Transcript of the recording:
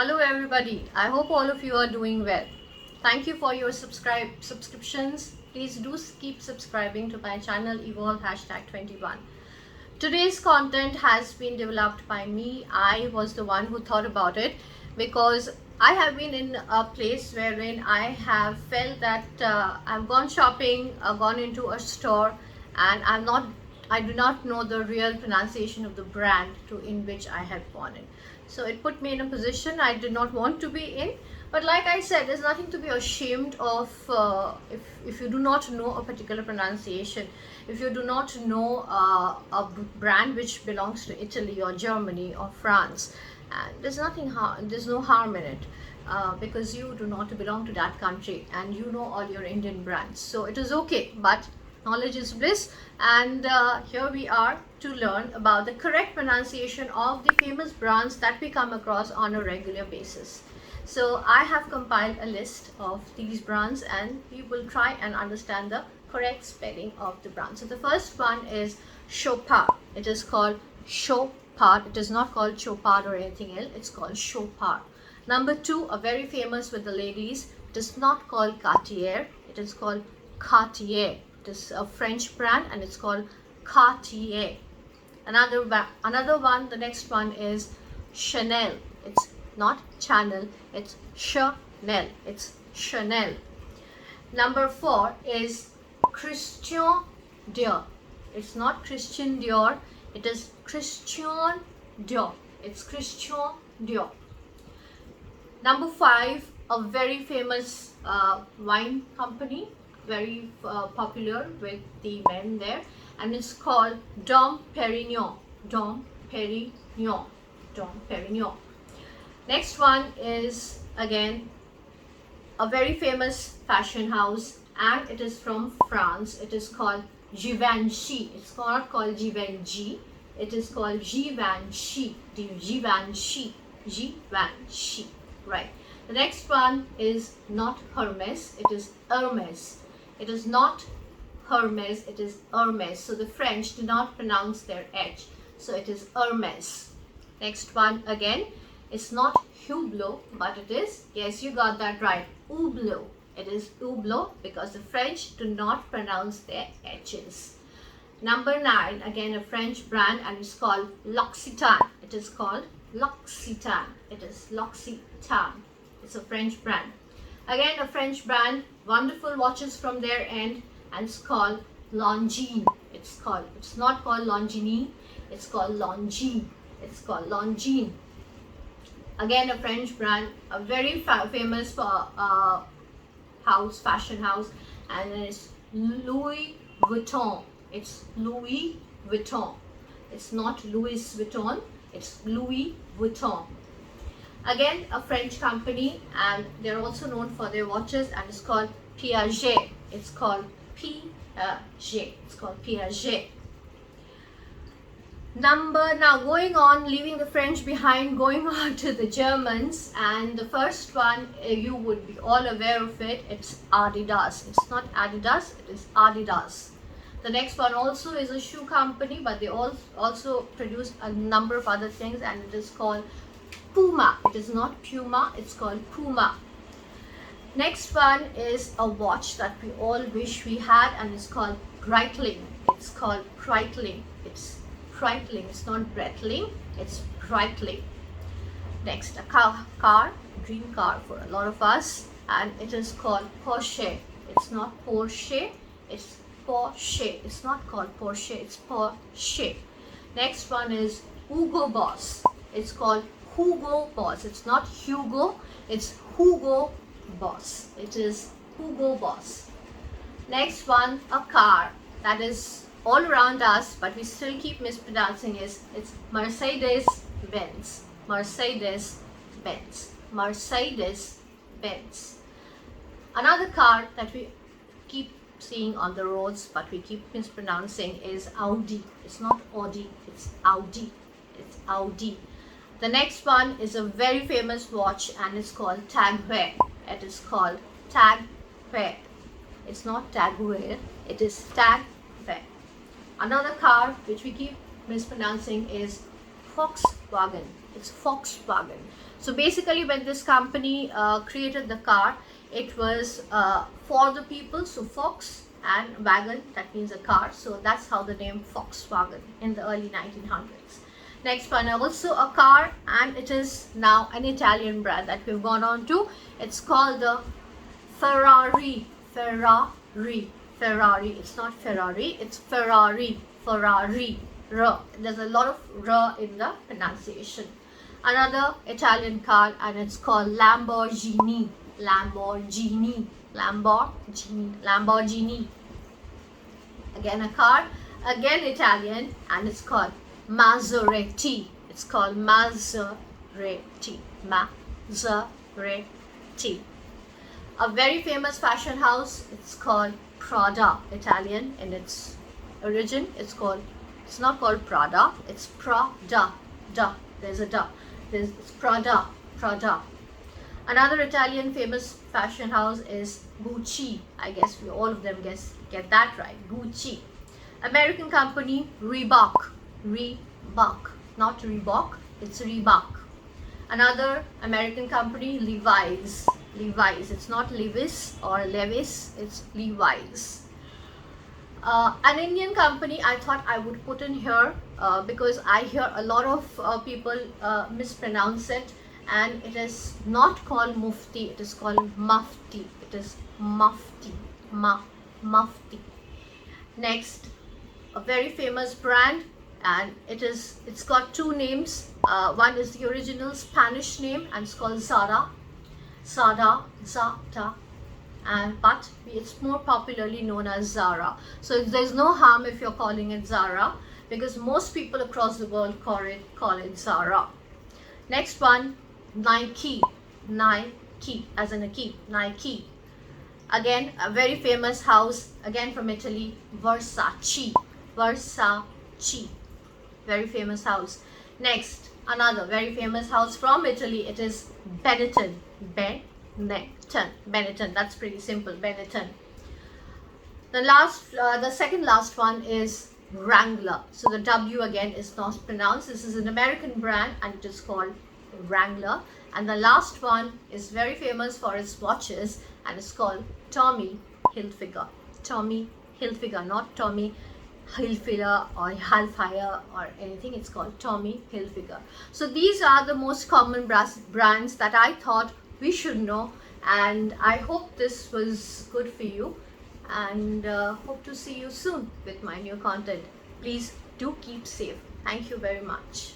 Hello everybody, I hope all of you are doing well. Thank you for your subscriptions. Please do keep subscribing to my channel Evolve #21. Today's content has been developed by me. I was the one who thought about it because I have been in a place wherein I have felt that I've gone shopping, gone into a store, and I do not know the real pronunciation of the brand in which I have gone in. So it put me in a position I did not want to be in. But like I said, there's nothing to be ashamed of if you do not know a particular pronunciation, if you do not know a brand which belongs to Italy or Germany or France. And there's no harm in it because you do not belong to that country and you know all your Indian brands. So it is okay, but knowledge is bliss, and here we are to learn about the correct pronunciation of the famous brands that we come across on a regular basis. So I have compiled a list of these brands and we will try and understand the correct spelling of the brand. So the first one is Chopard. It is called Chopard. It is not called Chopard or anything else. It's called Chopard. Number two, a very famous with the ladies. It is not called Cartier. It is called Cartier. It is a French brand and it's called Cartier. Another one, the next one is Chanel. It's not Chanel, it's Chanel. It's Chanel. Number four is Christian Dior. It's not Christian Dior, it is Christian Dior. It's Christian Dior. Number five, a very famous wine company, very popular with the men there, and it's called Dom Perignon. Dom Perignon. Dom Perignon. Next one is again a very famous fashion house and it is from France. It is called Givenchy. It's not called Givenchy. It is called Givenchy. Givenchy. Givenchy. Right. The next one is not Hermes. It is Hermes. It is not Hermes. It is Hermes. So the French do not pronounce their H. So it is Hermes. Next one again. It's not Hublot, but it is, yes, you got that right, Hublot. It is Hublot because the French do not pronounce their H's. Number 9, again a French brand and it's called L'Occitane. It is called L'Occitane. It is L'Occitane. It's a French brand. Again a French brand, wonderful watches from their end, and it's called Longines. It's not called Longines, it's called Longines. It's called Longines. Again a French brand, a very famous fashion house, and it's Louis Vuitton. It's Louis Vuitton. It's not Louis Vuitton, it's Louis Vuitton. Again a French company and they're also known for their watches and it's called Piaget. It's called Piaget. It's called Piaget. Now going on, leaving the French behind, going on to the Germans, and the first one you would be all aware of it. It's Adidas. It's not Adidas, it is Adidas. The next one also is a shoe company, but they also produce a number of other things, and it is called Puma. It is not Puma, it's called Puma. Next one is a watch that we all wish we had, and it's called Breitling. It's called Breitling. It's Breitling. It's not Breitling, it's Breitling. Next, a car, dream car for a lot of us, and it is called Porsche. It's not Porsche, it's Porsche. It's not called Porsche, it's Porsche. Next one is Hugo Boss. It's called Hugo Boss. It's not Hugo, it's Hugo Boss. It is Hugo Boss. Next one, a car that is all around us, but we still keep mispronouncing it. It's Mercedes-Benz. Mercedes-Benz. Mercedes-Benz. Another car that we keep seeing on the roads, but we keep mispronouncing is Audi. It's not Audi, it's Audi. It's Audi. The next one is a very famous watch and it's called Tag Heuer. It is called Tag Heuer. It's not Tag Heuer, it is Tag Heuer. Another car which we keep mispronouncing is Volkswagen. It's Volkswagen. So basically, when this company created the car, it was for the people. So Fox and wagon, that means a car. So that's how the name Volkswagen in the early 1900s. Next one, also a car, and it is now an Italian brand that we've gone on to. It's called the Ferrari. Ferrari. It's not Ferrari, it's Ferrari. Ferrari. R. There's a lot of R in the pronunciation. Another Italian car, and it's called Lamborghini. Lamborghini. Lamborghini. Lamborghini. Again a car, again Italian, and it's called Maserati. It's called Maserati. Maserati. A very famous fashion house, it's called Prada. Italian in its origin, it's not called Prada, it's Prada. There's a da. It's Prada. Another Italian famous fashion house is Gucci. I guess we all of them get that right. Gucci. American company Reebok. Not Reebok, it's Reebok. Another American company Levi's. It's not Levis or Levis, it's Levi's. An Indian company I thought I would put in here because I hear a lot of people mispronounce it, and it is not called Mufti, it is called Mufti. It is Mufti. Mufti. Next, a very famous brand, and it's got two names. One is the original Spanish name, and it's called Zara, but it's more popularly known as Zara. So there's no harm if you're calling it Zara, because most people across the world call it Zara. Next one, Nike, as in a key, Nike. Again, a very famous house, again from Italy, Versace. Very famous house. Next, another very famous house from Italy, it is Benetton. Benetton, that's pretty simple, Benetton. The second last one is Wrangler. So the W again is not pronounced. This is an American brand, and it is called Wrangler. And the last one is very famous for its watches, and it's called Tommy Hilfiger. Tommy Hilfiger, not Tommy Hilfiger or Hellfire or anything. It's called Tommy Hilfiger. So these are the most common brands that I thought we should know, and I hope this was good for you, and hope to see you soon with my new content. Please do keep safe. Thank you very much.